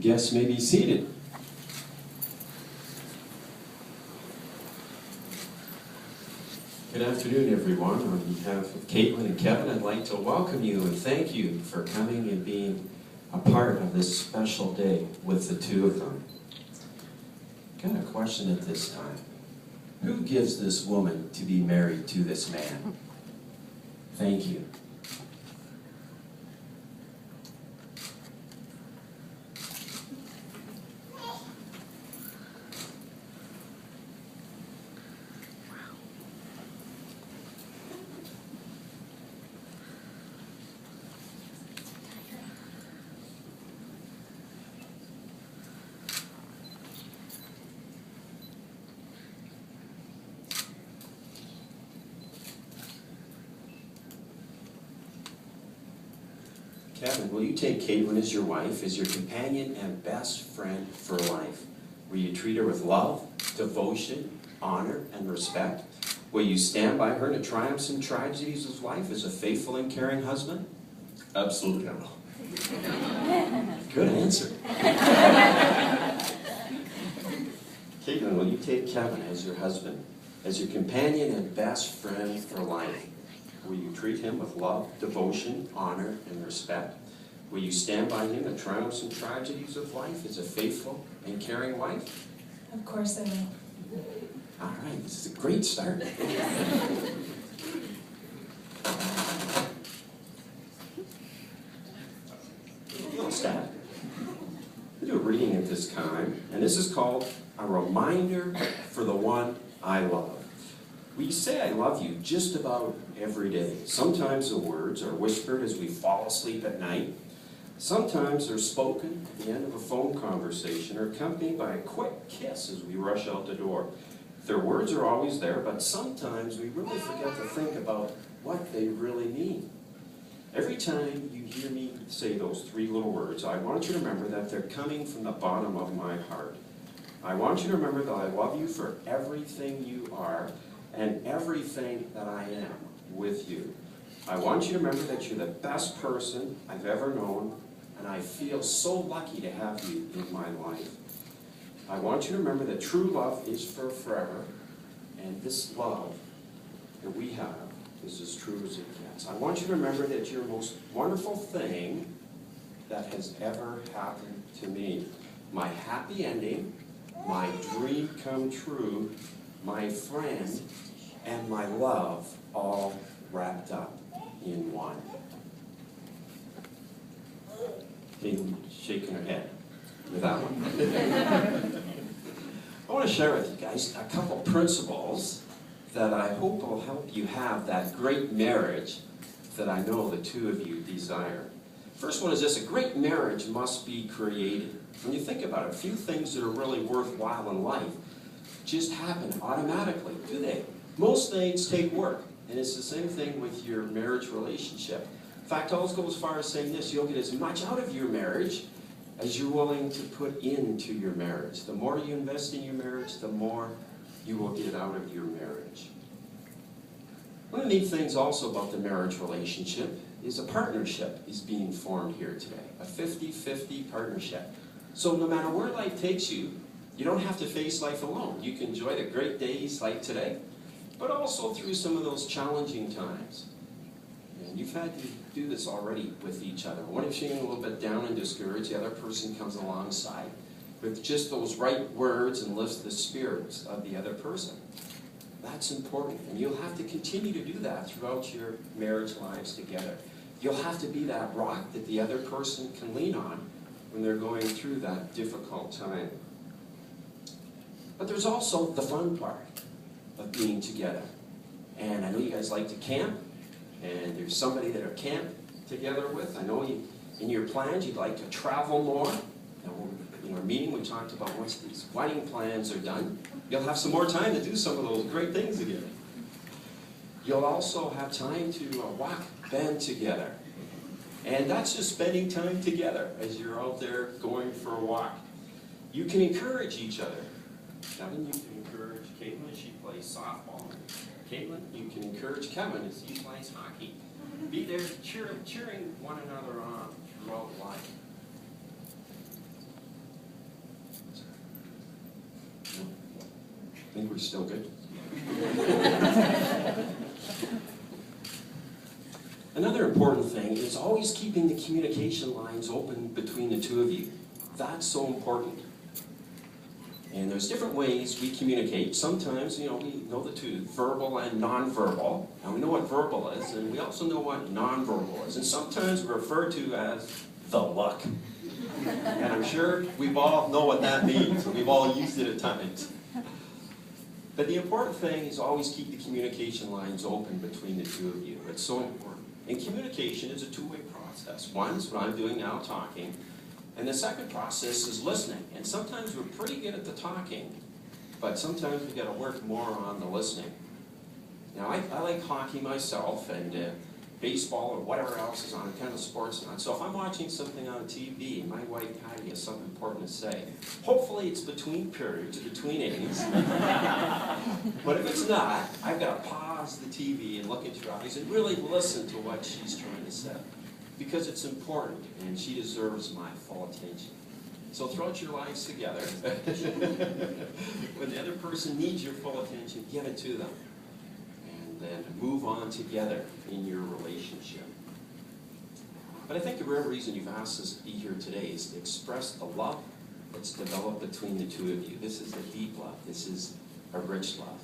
guests may be seated. Good afternoon, everyone. On behalf of Kaitlyn and Kevin, I'd like to welcome you and thank you for coming and being a part of this special day with the two of them. Got a question at this time. Who gives this woman to be married to this man? Thank you. Kevin, will you take Kaitlyn as your wife, as your companion and best friend for life? Will you treat her with love, devotion, honor, and respect? Will you stand by her in the triumphs and tragedies of life as a faithful and caring husband? Absolutely not. Good answer. Kaitlyn, will you take Kevin as your husband, as your companion and best friend for life? Will you treat him with love, devotion, honor, and respect? Will you stand by him in the triumphs and tragedies of life as a faithful and caring wife? Of course I will. All right, this is a great start. Little stat. We'll do a reading at this time, and this is called A Reminder for the One I Love. We say I love you just about every day. Sometimes the words are whispered as we fall asleep at night. Sometimes they're spoken at the end of a phone conversation or accompanied by a quick kiss as we rush out the door. Their words are always there, but sometimes we really forget to think about what they really mean. Every time you hear me say those three little words, I want you to remember that they're coming from the bottom of my heart. I want you to remember that I love you for everything you are and everything that I am with you. I want you to remember that you're the best person I've ever known, and I feel so lucky to have you in my life. I want you to remember that true love is for forever, and this love that we have is as true as it gets. I want you to remember that you're the most wonderful thing that has ever happened to me. My happy ending, my dream come true, my friend, and my love all wrapped up in one. Kaitlyn shaking her head with that one. I want to share with you guys a couple principles that I hope will help you have that great marriage that I know the two of you desire. First one is this: a great marriage must be created. When you think about it, few things that are really worthwhile in life just happen automatically, do they? Most things take work, and it's the same thing with your marriage relationship. In fact, I'll go as far as saying this: you'll get as much out of your marriage as you're willing to put into your marriage. The more you invest in your marriage, the more you will get out of your marriage. One of the neat things also about the marriage relationship is a partnership is being formed here today, a 50-50 partnership. So no matter where life takes you, you don't have to face life alone. You can enjoy the great days like today, but also through some of those challenging times. And you've had to do this already with each other. When you're feeling a little bit down and discouraged, the other person comes alongside with just those right words and lifts the spirits of the other person. That's important, and you'll have to continue to do that throughout your marriage lives together. You'll have to be that rock that the other person can lean on when they're going through that difficult time. But there's also the fun part of being together. And I know you guys like to camp, and there's somebody that are camp together with. I know in your plans you'd like to travel more. In our meeting we talked about once these wedding plans are done, you'll have some more time to do some of those great things together. You'll also have time to walk, band together. And that's just spending time together as you're out there going for a walk. You can encourage each other. Kevin, you can encourage Kaitlyn as she plays softball. Kaitlyn, you can encourage Kevin as he plays hockey. Be there cheering one another on throughout life. think we're still good. Another important thing is always keeping the communication lines open between the two of you. That's so important. And there's different ways we communicate. Sometimes, we know the two, verbal and nonverbal. And we know what verbal is, and we also know what nonverbal is. And sometimes we're referred to as the look. And I'm sure we all know what that means. We've all used it at times. But the important thing is always keep the communication lines open between the two of you. It's so important. And communication is a two-way process. One is what I'm doing now, talking. And the second process is listening. And sometimes we're pretty good at the talking, but sometimes we've got to work more on the listening. Now, I like hockey myself, and baseball or whatever else is on, kind of sports on. So if I'm watching something on TV and my wife Patty has something important to say, hopefully it's between periods, between innings. But if it's not, I've got to pause the TV and look into her eyes and really listen to what she's trying to say. Because it's important, and she deserves my full attention. So throughout your lives together, when the other person needs your full attention, give it to them. And then move on together in your relationship. But I think the real reason you've asked us to be here today is to express the love that's developed between the two of you. This is a deep love. This is a rich love.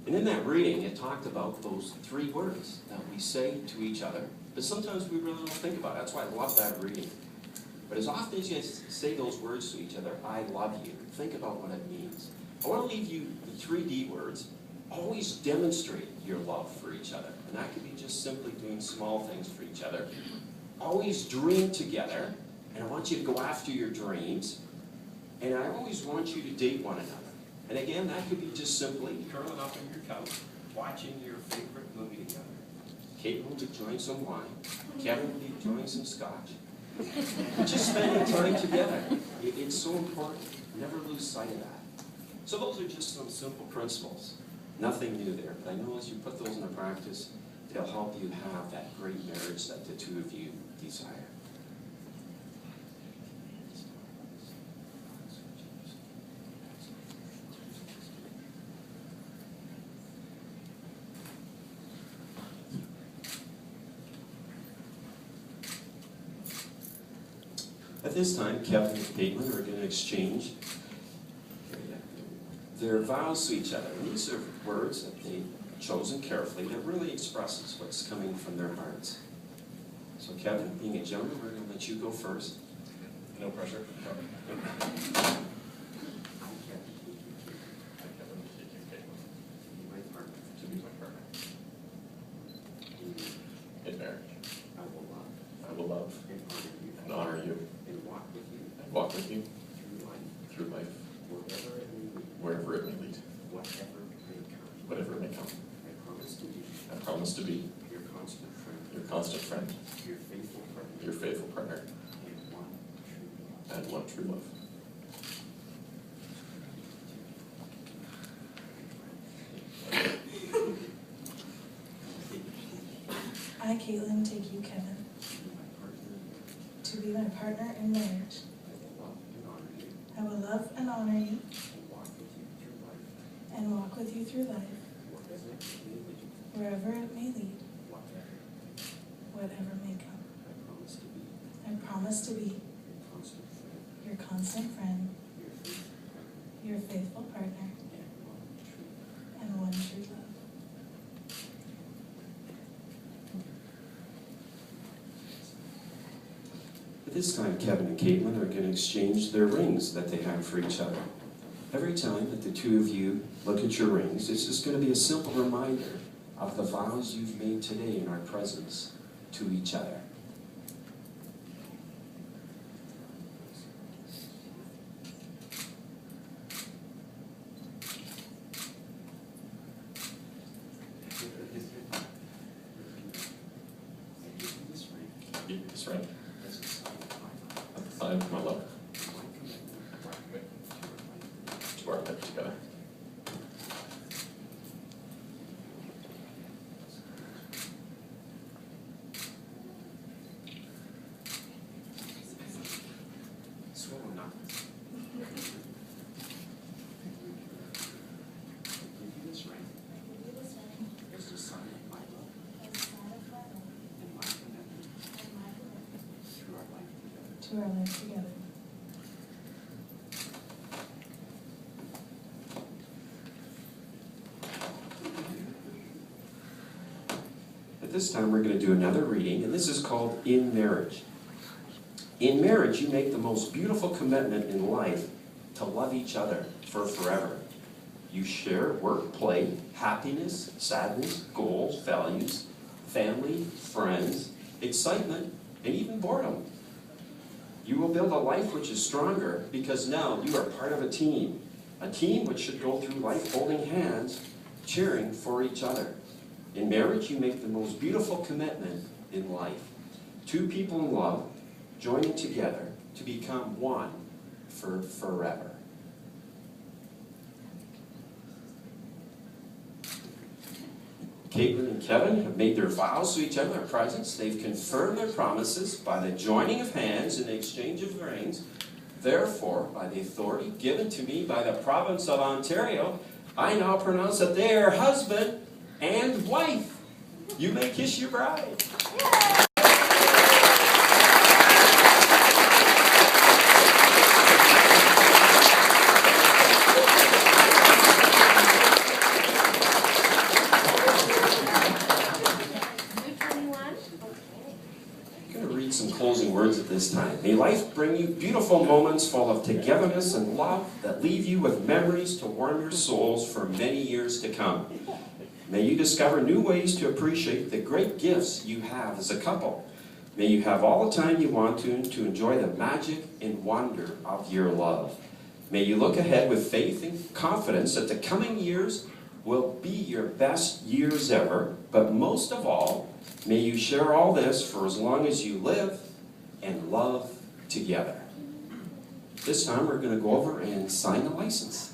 And in that reading, it talked about those 3 words that we say to each other. But sometimes we really don't think about it. That's why I love that reading. But as often as you say those words to each other, I love you, think about what it means. I want to leave you the 3 D words. Always demonstrate your love for each other. And that could be just simply doing small things for each other. Always dream together. And I want you to go after your dreams. And I always want you to date one another. And again, that could be just simply curling up on your couch, watching your favorite movie together. Kate will be enjoying some wine. Kevin will be enjoying some scotch. Just spending time together. It's so important. Never lose sight of that. So those are just some simple principles. Nothing new there. But I know as you put those into practice, they'll help you have that great marriage that the two of you desire. At this time, Kevin and Kaitlyn are going to exchange their vows to each other. And these are words that they've chosen carefully that really expresses what's coming from their hearts. So Kevin, being a gentleman, we're going to let you go first. No pressure. To be my partner. In marriage. I will love and honor you. And walk with you through life. Wherever it may lead. Whatever it may come. I promise to be your constant friend. Your faithful partner. And one true love. I, Kaitlyn, take you, Kevin, to be my partner in marriage. I will love and honor you and walk with you through life, wherever it may lead, whatever may come. I promise to be your constant friend, your faithful partner, and one true love. At this time, Kevin and Kaitlyn are going to exchange their rings that they have for each other. Every time that the two of you look at your rings, it's just going to be a simple reminder of the vows you've made today in our presence to each other. This ring. Sign of my love. To our life together. to our life together. At this time, we're going to do another reading, and this is called In Marriage. In marriage, you make the most beautiful commitment in life to love each other for forever. You share work, play, happiness, sadness, goals, values, family, friends, excitement, and even boredom. You will build a life which is stronger because now you are part of a team which should go through life holding hands, cheering for each other. In marriage, you make the most beautiful commitment in life. Two people in love joining together to become one for forever. Kaitlyn and Kevin have made their vows to each other in their presence. They've confirmed their promises by the joining of hands and the exchange of rings. Therefore, by the authority given to me by the province of Ontario, I now pronounce that they are husband and wife. You may kiss your bride. Some closing words at this time. May life bring you beautiful moments full of togetherness and love that leave you with memories to warm your souls for many years to come. May you discover new ways to appreciate the great gifts you have as a couple. May you have all the time you want to enjoy the magic and wonder of your love. May you look ahead with faith and confidence that the coming years will be your best years ever, but most of all, may you share all this for as long as you live and love together. This time we're going to go over and sign the license.